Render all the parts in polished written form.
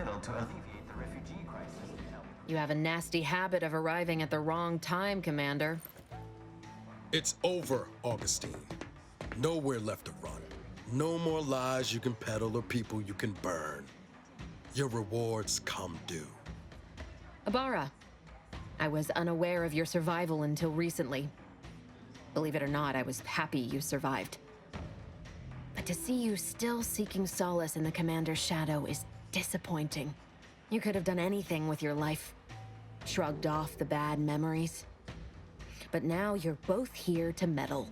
little to alleviate the refugee crisis. You have a nasty habit of arriving at the wrong time, Commander. It's over, Augustine. Nowhere left to run. No more lies you can peddle or people you can burn. Your rewards come due. Abara, I was unaware of your survival until recently. Believe it or not, I was happy you survived. But to see you still seeking solace in the Commander's shadow is disappointing. You could have done anything with your life. Shrugged off the bad memories. But now you're both here to meddle.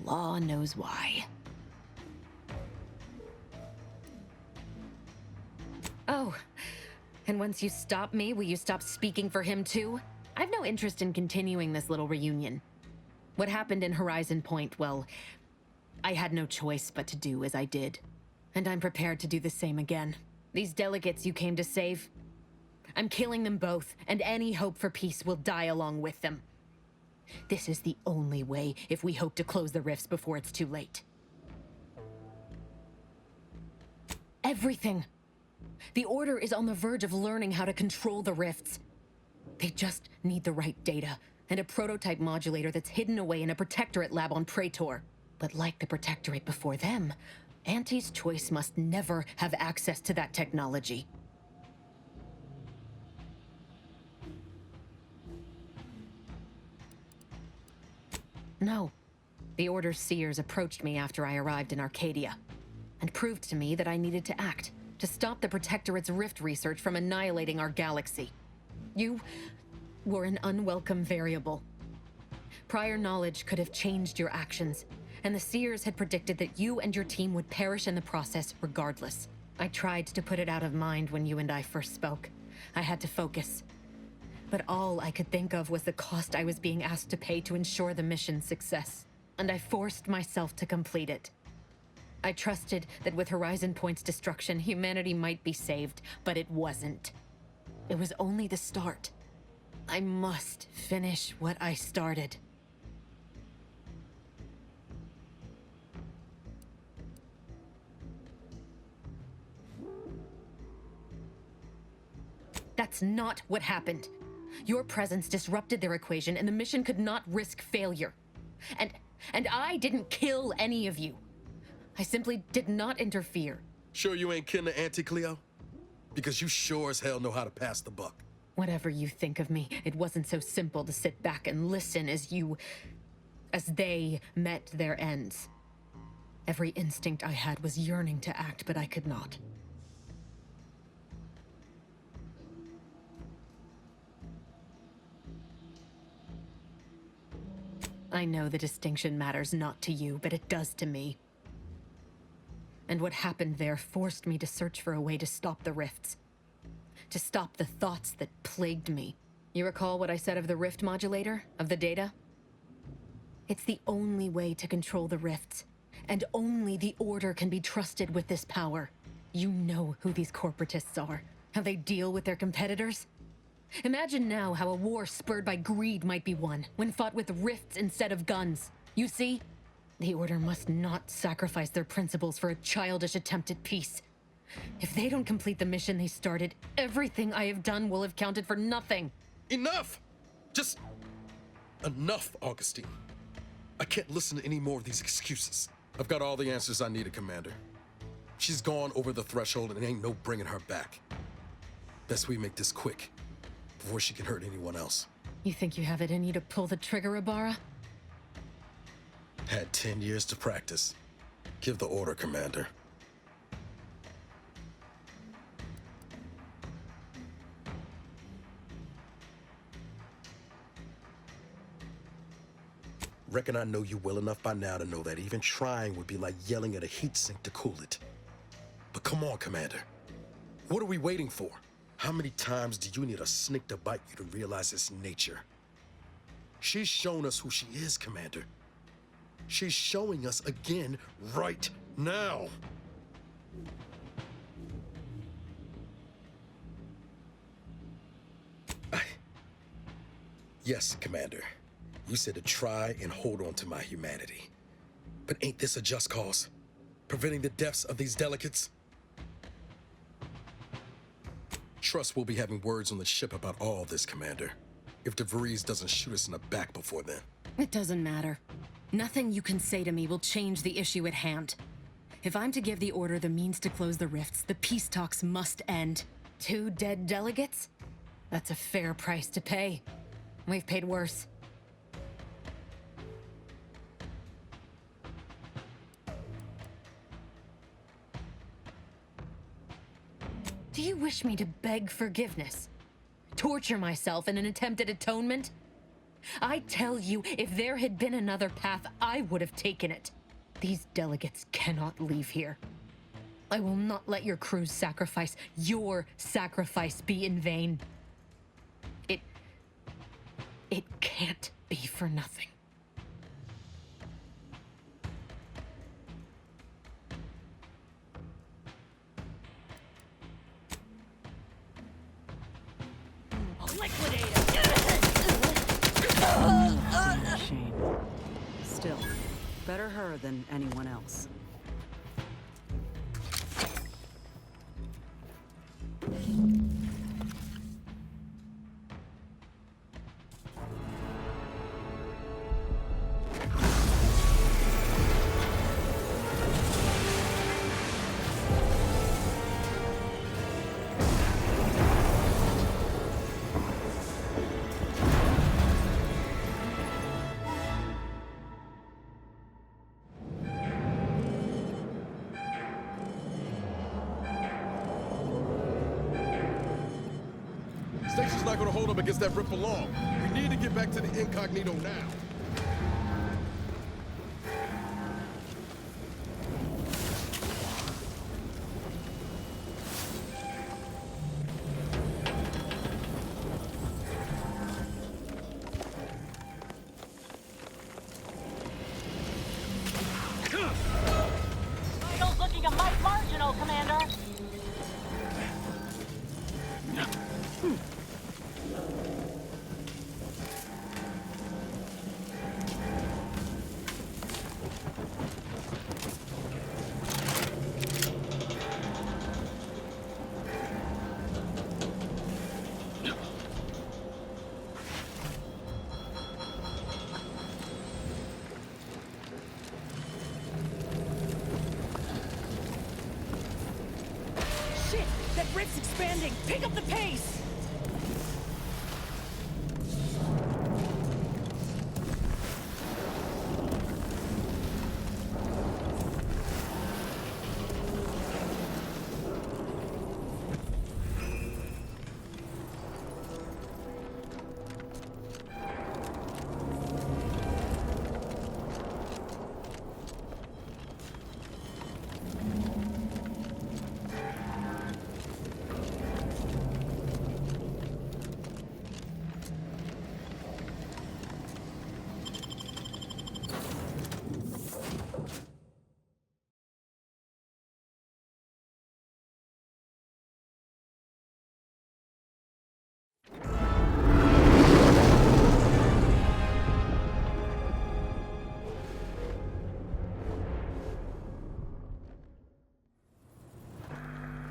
Law knows why. Oh, and once you stop me, will you stop speaking for him too? I've no interest in continuing this little reunion. What happened in Horizon Point, well, I had no choice but to do as I did. And I'm prepared to do the same again. These delegates you came to save, I'm killing them both, and any hope for peace will die along with them. This is the only way if we hope to close the rifts before it's too late. Everything. The Order is on the verge of learning how to control the rifts. They just need the right data, and a prototype modulator that's hidden away in a Protectorate lab on Praetor. But like the Protectorate before them, Auntie's Choice must never have access to that technology. No. The Order's seers approached me after I arrived in Arcadia, and proved to me that I needed to act, to stop the Protectorate's rift research from annihilating our galaxy. You were an unwelcome variable. Prior knowledge could have changed your actions, and the seers had predicted that you and your team would perish in the process regardless. I tried to put it out of mind when you and I first spoke. I had to focus. But all I could think of was the cost I was being asked to pay to ensure the mission's success, and I forced myself to complete it. I trusted that with Horizon Point's destruction, humanity might be saved, but it wasn't. It was only the start. I must finish what I started. That's not what happened. Your presence disrupted their equation, and the mission could not risk failure. And I didn't kill any of you. I simply did not interfere. Sure you ain't kin to Auntie Cleo? Because you sure as hell know how to pass the buck. Whatever you think of me, it wasn't so simple to sit back and listen as they met their ends. Every instinct I had was yearning to act, but I could not. I know the distinction matters not to you, but it does to me. And what happened there forced me to search for a way to stop the rifts. To stop the thoughts that plagued me. You recall what I said of the rift modulator? Of the data? It's the only way to control the rifts. And only the Order can be trusted with this power. You know who these corporatists are. How they deal with their competitors. Imagine now how a war spurred by greed might be won, when fought with rifts instead of guns. You see? The Order must not sacrifice their principles for a childish attempt at peace. If they don't complete the mission they started, everything I have done will have counted for nothing. Enough! Just enough, Augustine. I can't listen to any more of these excuses. I've got all the answers I needed, Commander. She's gone over the threshold and ain't no bringing her back. Best we make this quick, before she can hurt anyone else. You think you have it in you to pull the trigger, Abara? Had 10 years to practice. Give the order, Commander. Reckon I know you well enough by now to know that even trying would be like yelling at a heatsink to cool it. But come on, Commander. What are we waiting for? How many times do you need a snake to bite you to realize its nature? She's shown us who she is, Commander. She's showing us again right now. Yes, Commander. You said to try and hold on to my humanity. But ain't this a just cause? Preventing the deaths of these delegates? trust we'll be having words on the ship about all this, Commander. If DeVries doesn't shoot us in the back before then. It doesn't matter. Nothing you can say to me will change the issue at hand. If I'm to give the Order the means to close the rifts, the peace talks must end. 2 dead delegates? That's a fair price to pay. We've paid worse. Do you wish me to beg forgiveness? Torture myself in an attempt at atonement? I tell you, if there had been another path, I would have taken it. These delegates cannot leave here. I will not let your crew's sacrifice, your sacrifice, be in vain. It can't be for nothing. Shame. Still, better her than anyone else. Station's not gonna hold up against that rip for long. We need to get back to the incognito now. Vitals looking a mite marginal, Commander. Shit! That rift's expanding! Pick up the pace!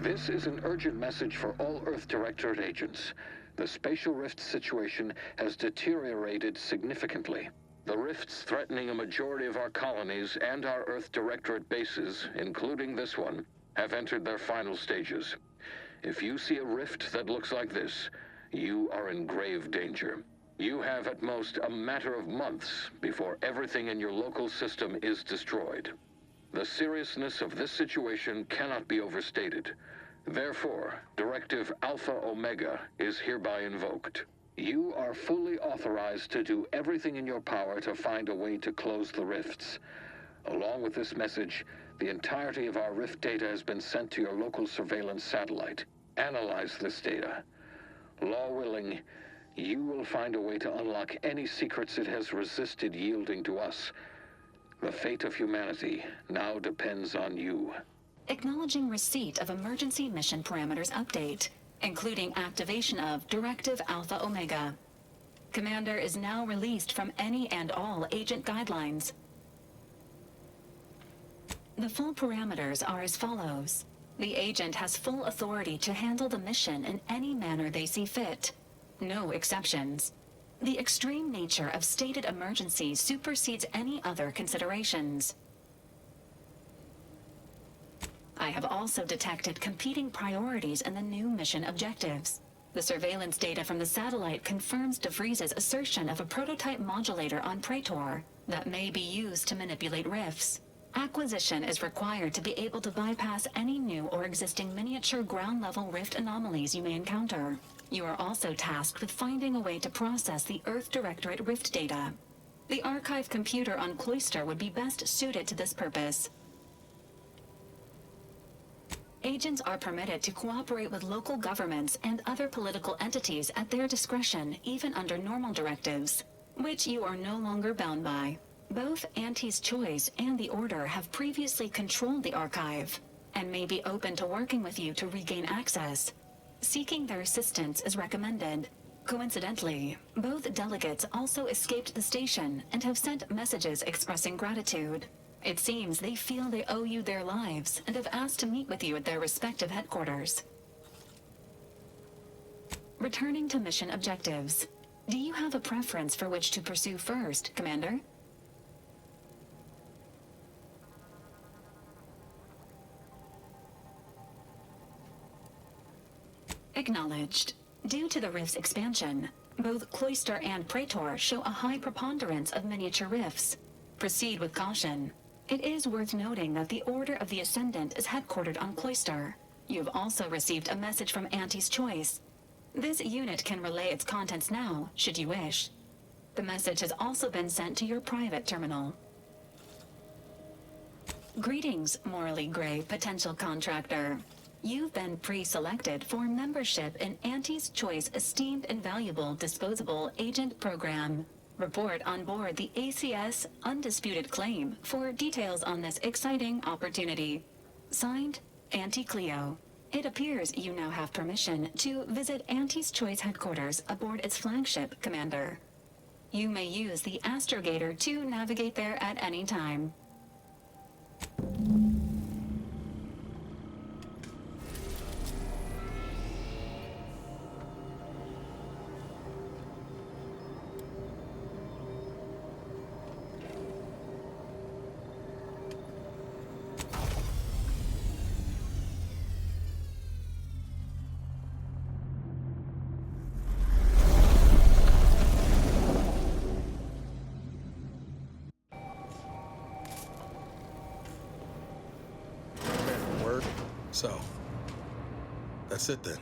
This is an urgent message for all Earth Directorate agents. The spatial rift situation has deteriorated significantly. The rifts threatening a majority of our colonies and our Earth Directorate bases, including this one, have entered their final stages. If you see a rift that looks like this, you are in grave danger. You have at most a matter of months before everything in your local system is destroyed. The seriousness of this situation cannot be overstated. Therefore, Directive Alpha Omega is hereby invoked. You are fully authorized to do everything in your power to find a way to close the rifts. Along with this message, the entirety of our rift data has been sent to your local surveillance satellite. Analyze this data. Law willing, you will find a way to unlock any secrets it has resisted yielding to us. The fate of humanity now depends on you. Acknowledging receipt of emergency mission parameters update, including activation of Directive Alpha Omega. Commander is now released from any and all agent guidelines. The full parameters are as follows. The agent has full authority to handle the mission in any manner they see fit. No exceptions. The extreme nature of stated emergencies supersedes any other considerations. I have also detected competing priorities in the new mission objectives. The surveillance data from the satellite confirms DeVries's assertion of a prototype modulator on Praetor that may be used to manipulate rifts. Acquisition is required to be able to bypass any new or existing miniature ground-level rift anomalies you may encounter. You are also tasked with finding a way to process the Earth Directorate rift data. The archive computer on Cloister would be best suited to this purpose. Agents are permitted to cooperate with local governments and other political entities at their discretion, even under normal directives, which you are no longer bound by. Both Auntie's Choice and the Order have previously controlled the archive, and may be open to working with you to regain access. Seeking their assistance is recommended. Coincidentally, both delegates also escaped the station and have sent messages expressing gratitude. It seems they feel they owe you their lives and have asked to meet with you at their respective headquarters. Returning to mission objectives. Do you have a preference for which to pursue first, Commander? Acknowledged. Due to the rift's expansion, both Cloister and Praetor show a high preponderance of miniature rifts. Proceed with caution. It is worth noting that the Order of the Ascendant is headquartered on Cloister. You've also received a message from Auntie's Choice. This unit can relay its contents now, should you wish. The message has also been sent to your private terminal. Greetings, morally gray potential contractor. You've been pre-selected for membership in Auntie's Choice Esteemed and Valuable Disposable Agent Program. Report on board the ACS Undisputed Claim for details on this exciting opportunity. Signed, Auntie Cleo. It appears you now have permission to visit Auntie's Choice headquarters aboard its flagship, Commander. You may use the astrogator to navigate there at any time. So, that's it then.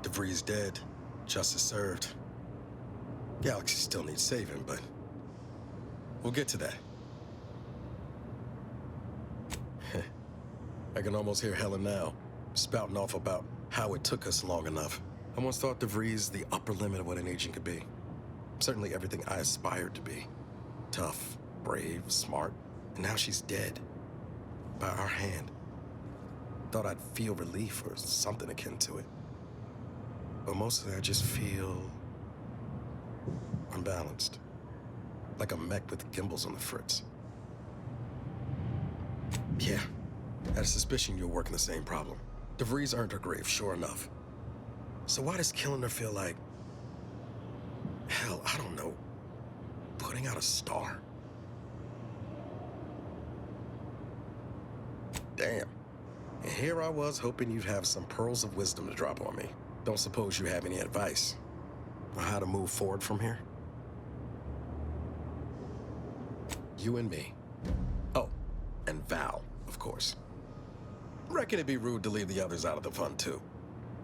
DeVries dead, justice served. Galaxy still needs saving, but we'll get to that. I can almost hear Helen now, spouting off about how it took us long enough. I once thought DeVries the upper limit of what an agent could be. Certainly everything I aspired to be. Tough, brave, smart, and now she's dead. By our hand. Thought I'd feel relief or something akin to it. But mostly I just feel unbalanced. Like a mech with gimbals on the fritz. Yeah, I had a suspicion you were working the same problem. DeVries earned her grave, sure enough. So why does killing her feel like... hell, I don't know. Putting out a star? Damn. And here I was hoping you'd have some pearls of wisdom to drop on me. Don't suppose you have any advice on how to move forward from here? You and me. Oh, and Val, of course. Reckon it'd be rude to leave the others out of the fun, too.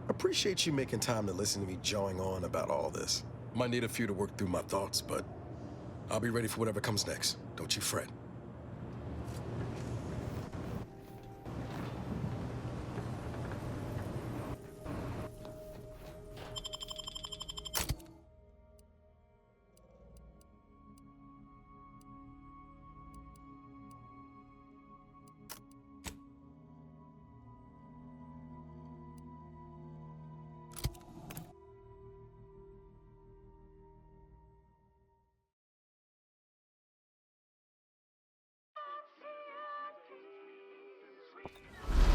Appreciate you making time to listen to me jawing on about all this. Might need a few to work through my thoughts, but I'll be ready for whatever comes next. Don't you fret.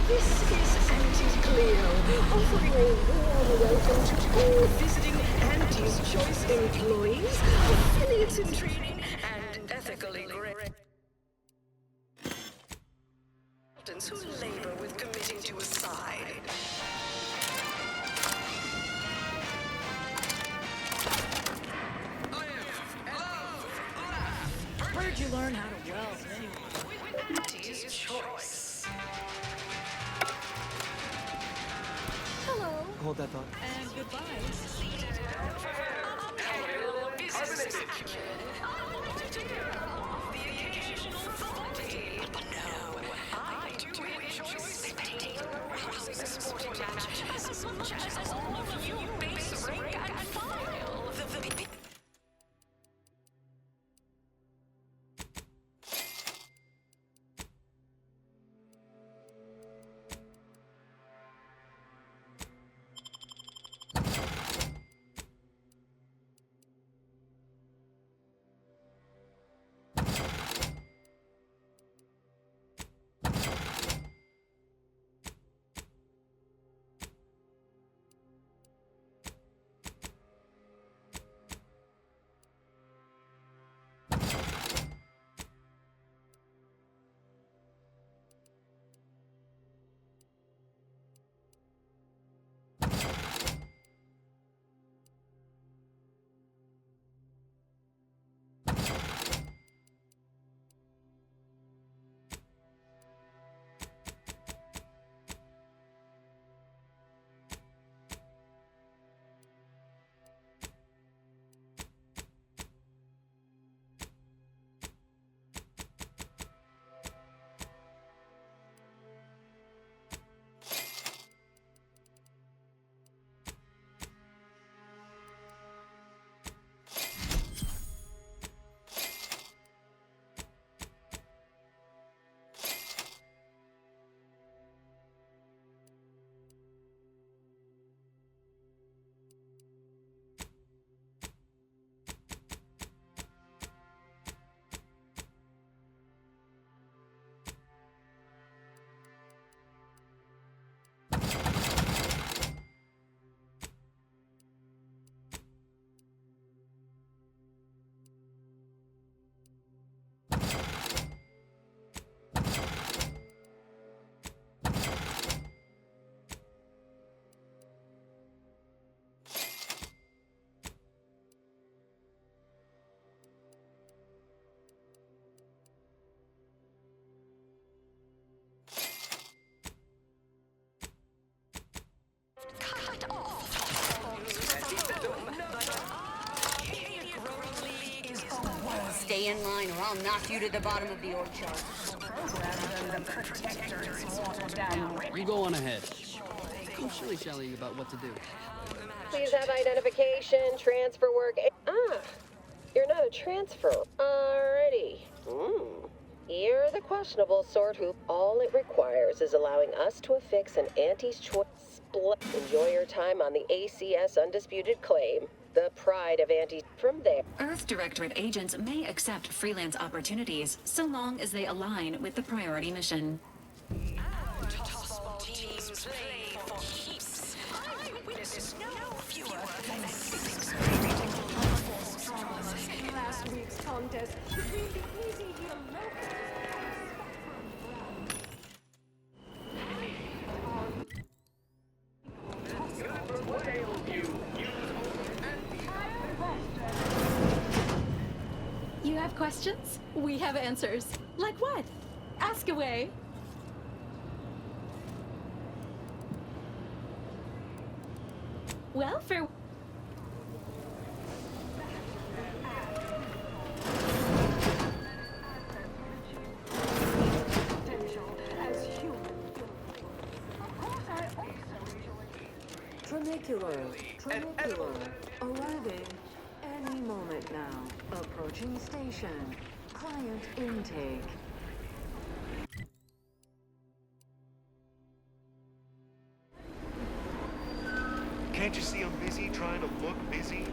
This is Leo, offering a warm welcome to all visiting Auntie's Choice employees, affiliates in training, and ethically great who labor with committing to a side. Where'd you learn how to weld anyway? Auntie's Choice. Hello. Hold that thought. And goodbye. Stay in line or I'll knock you to the bottom of the org chart. You go on ahead. I'm shilly-shallying about what to do. Please have identification, transfer work. You're not a transfer. Alrighty. You're the questionable sort who all it requires is allowing us to affix an Auntie's Choice split. Enjoy your time on the ACS Undisputed Claim. The pride of Auntie from there. Earth Directorate agents may accept freelance opportunities so long as they align with the priority mission. Teams play for keeps. Eyewitnesses no fewer than last week's contest between the Easy Heal locals. You have questions? We have answers. Like what? Ask away. Well, for... Trinicular, arriving any moment now. Approaching station. Client intake. Can't you see I'm busy trying to look busy?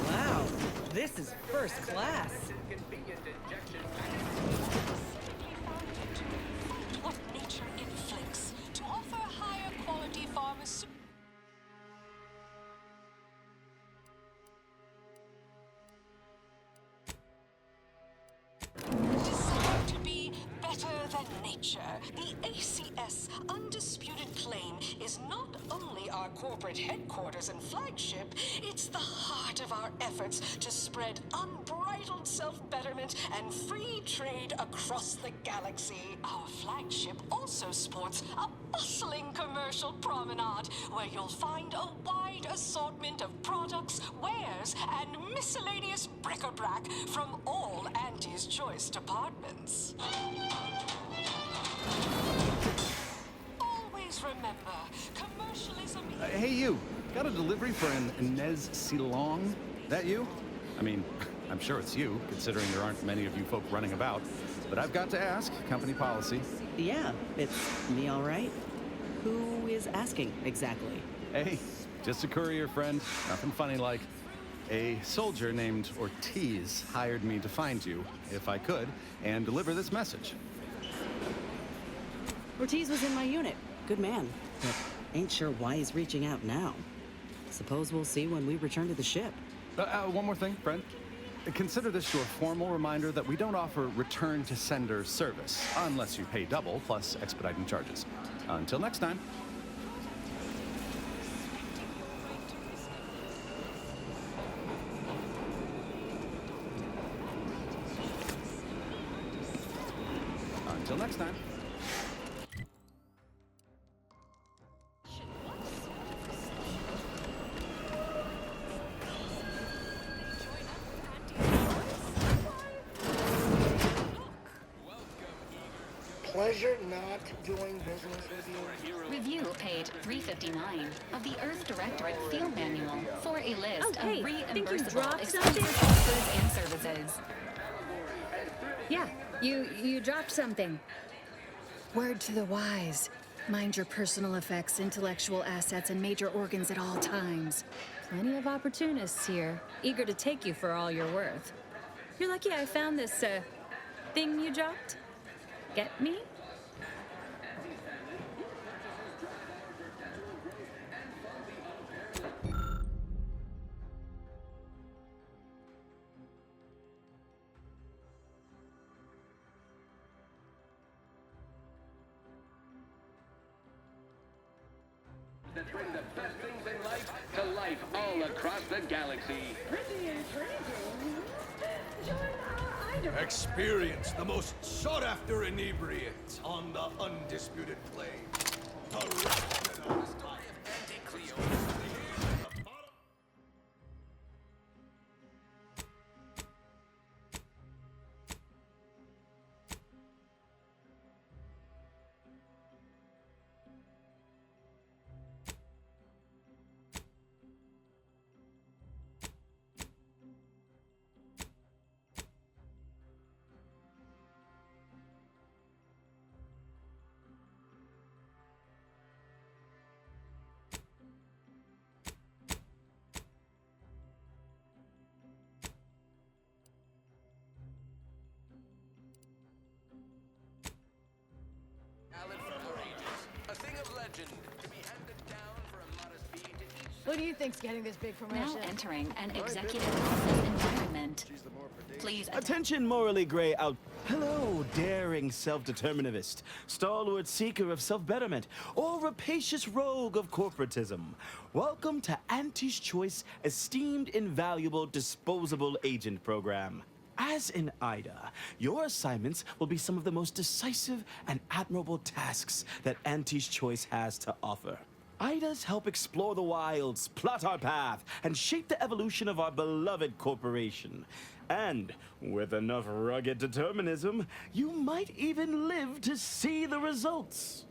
Wow, this is first class. Designed to be better than nature, the ACS Undisputed Claim is not only our corporate headquarters and flagship, it's the heart of our efforts to spread unbridled self-betterment and free trade across the galaxy. Our flagship also sports a bustling commercial promenade where you'll find a wide assortment of products, wares, and miscellaneous bric-a-brac from all Auntie's Choice departments. Always remember, commercialism Hey, you. Got a delivery for an Inez Silong? That you? I mean, I'm sure it's you, considering there aren't many of you folk running about. But I've got to ask, company policy. Yeah, it's me, all right. Who is asking, exactly? Hey, just a courier friend. Nothing funny like. A soldier named Ortiz hired me to find you, if I could, and deliver this message. Ortiz was in my unit. Good man. But ain't sure why he's reaching out now. Suppose we'll see when we return to the ship. One more thing, friend. Consider this your formal reminder that we don't offer return to sender service, unless you pay double plus expediting charges. Until next time. Until next time. Pleasure not doing business with you. Review page 359 of the Earth Directorate Field Manual for a list of reimbursable expenses, goods, and services. Yeah, you dropped something. Word to the wise. Mind your personal effects, intellectual assets, and major organs at all times. Plenty of opportunists here, eager to take you for all you're worth. You're lucky I found this, thing you dropped. Get me? That bring the best things in life to life all across the galaxy. Pretty intriguing. Join our item. Experience the most sought-after inebriate on the Undisputed Claim. The Raptionized Anti-Cleo. A thing of legend to be handed down for a modest fee to each. Who do you think's getting this big promotion? Now entering an executive office environment. Please Attention, morally gray out. Hello, daring self-determinist, stalwart seeker of self-betterment, or rapacious rogue of corporatism. Welcome to Auntie's Choice Esteemed Invaluable Disposable Agent Program. As in Ida, your assignments will be some of the most decisive and admirable tasks that Auntie's Choice has to offer. Idas help explore the wilds, plot our path, and shape the evolution of our beloved corporation. And with enough rugged determinism, you might even live to see the results.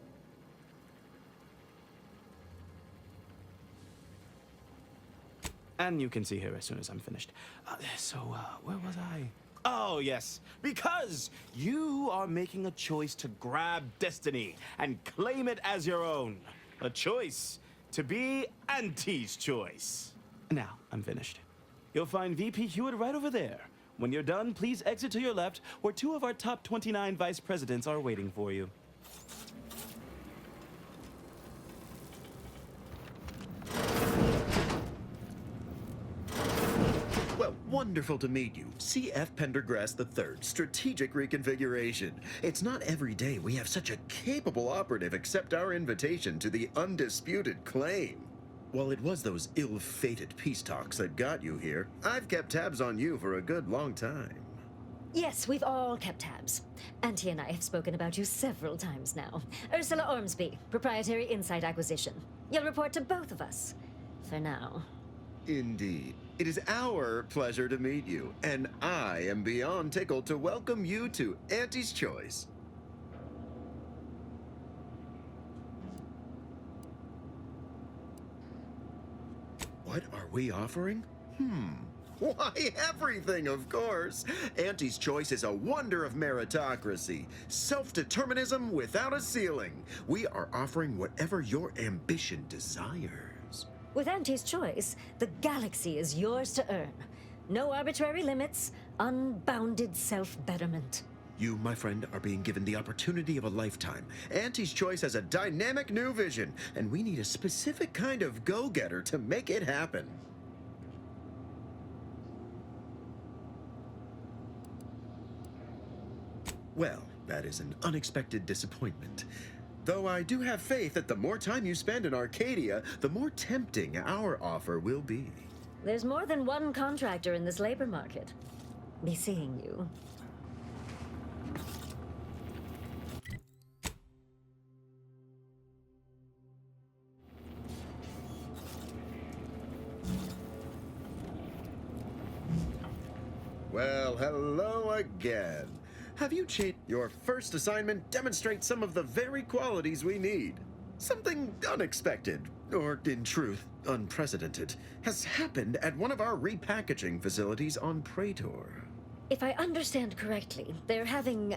And you can see her as soon as I'm finished. Where was I? Oh, yes. Because you are making a choice to grab destiny and claim it as your own. A choice to be Auntie's Choice. Now, I'm finished. You'll find VP Hewitt right over there. When you're done, please exit to your left, where 2 of our top 29 vice presidents are waiting for you. Wonderful to meet you. C.F. Pendergrass III, Strategic Reconfiguration. It's not every day we have such a capable operative accept our invitation to the undisputed claim. While it was those ill-fated peace talks that got you here, I've kept tabs on you for a good long time. Yes, we've all kept tabs. Auntie and I have spoken about you several times now. Ursula Ormsby, Proprietary Insight Acquisition. You'll report to both of us. For now. Indeed. It is our pleasure to meet you, and I am beyond tickled to welcome you to Auntie's Choice. What are we offering? Why, everything, of course. Auntie's Choice is a wonder of meritocracy. Self-determinism without a ceiling. We are offering whatever your ambition desires. With Auntie's Choice, the galaxy is yours to earn. No arbitrary limits, unbounded self-betterment. You, my friend, are being given the opportunity of a lifetime. Auntie's Choice has a dynamic new vision, and we need a specific kind of go-getter to make it happen. Well, that is an unexpected disappointment. Though I do have faith that the more time you spend in Arcadia, the more tempting our offer will be. There's more than one contractor in this labor market. Be seeing you. Well, hello again. Have you changed? Your first assignment demonstrates some of the very qualities we need. Something unexpected, or in truth, unprecedented, has happened at one of our repackaging facilities on Praetor. If I understand correctly, they're having,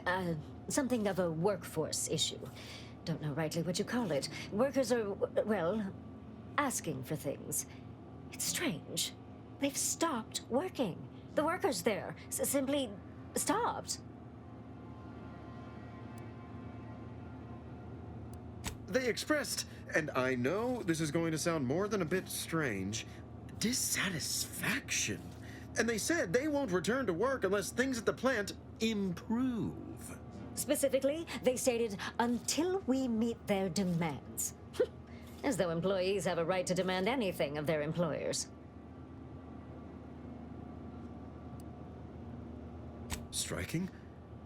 something of a workforce issue. Don't know rightly what you call it. Workers are, well, asking for things. It's strange. They've stopped working. The workers there simply stopped. They expressed, and I know this is going to sound more than a bit strange, dissatisfaction. And they said they won't return to work unless things at the plant improve. Specifically, they stated, until we meet their demands. As though employees have a right to demand anything of their employers. Striking?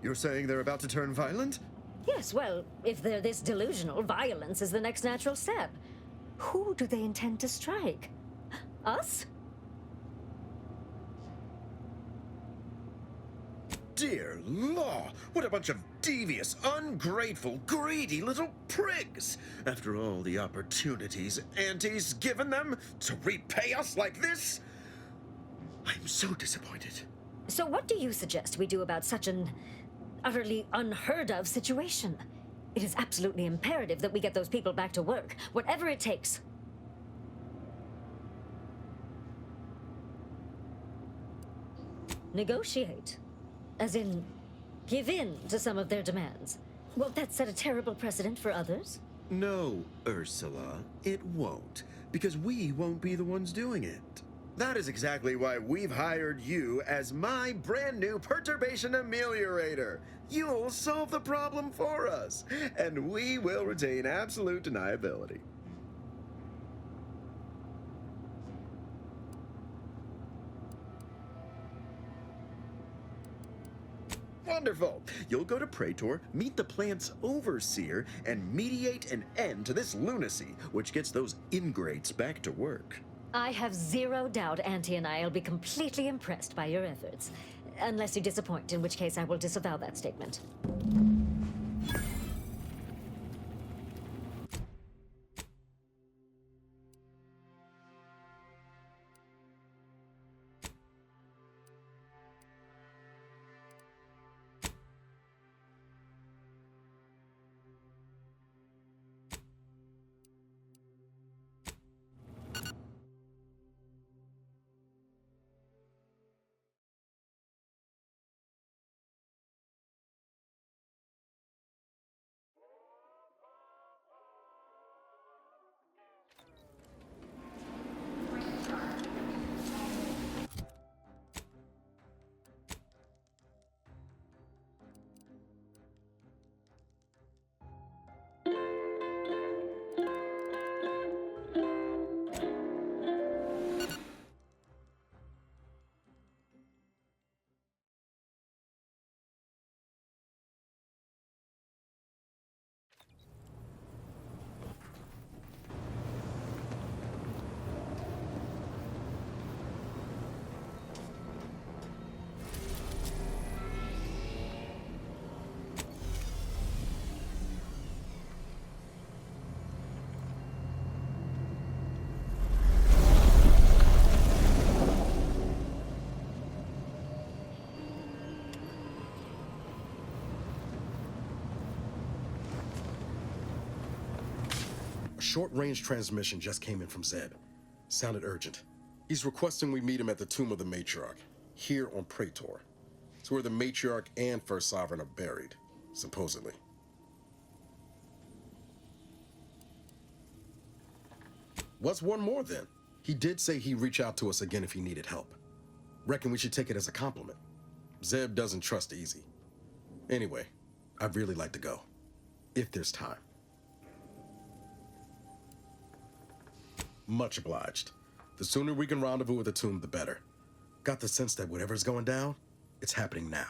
You're saying they're about to turn violent? Yes, well, if they're this delusional, violence is the next natural step. Who do they intend to strike? Us? Dear law, what a bunch of devious, ungrateful, greedy little prigs! After all the opportunities Auntie's given them to repay us like this, I'm so disappointed. So what do you suggest we do about such an utterly unheard of situation? It is absolutely imperative that we get those people back to work, whatever it takes. Negotiate. As in, give in to some of their demands. Won't that set a terrible precedent for others? No, Ursula, it won't, because we won't be the ones doing it. That is exactly why we've hired you as my brand new perturbation ameliorator. You'll solve the problem for us, and we will retain absolute deniability. Wonderful! You'll go to Praetor, meet the plant's overseer, and mediate an end to this lunacy, which gets those ingrates back to work. I have zero doubt Auntie and I will be completely impressed by your efforts. Unless you disappoint, in which case I will disavow that statement. short-range transmission just came in from Zeb. Sounded urgent. He's requesting we meet him at the tomb of the Matriarch, here on Praetor. It's where the Matriarch and First Sovereign are buried, supposedly. What's one more then? He did say he'd reach out to us again if he needed help. Reckon we should take it as a compliment. Zeb doesn't trust easy. Anyway, I'd really like to go, if there's time. Much obliged. The sooner we can rendezvous with the tomb, the better. Got the sense that whatever's going down, it's happening now.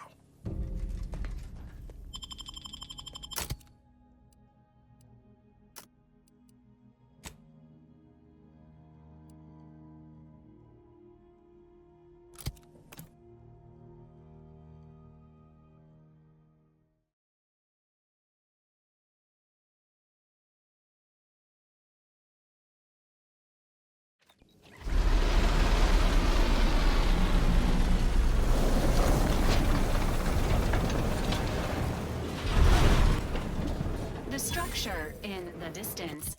The structure in the distance.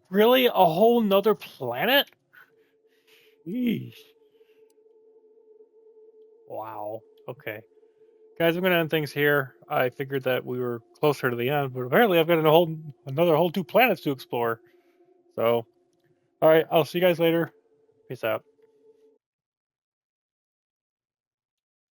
Really? A whole nother planet? Jeez. Wow. Okay. Guys, I'm going to end things here. I figured that we were closer to the end, but apparently I've got another whole 2 planets to explore. So, alright, I'll see you guys later. Peace out.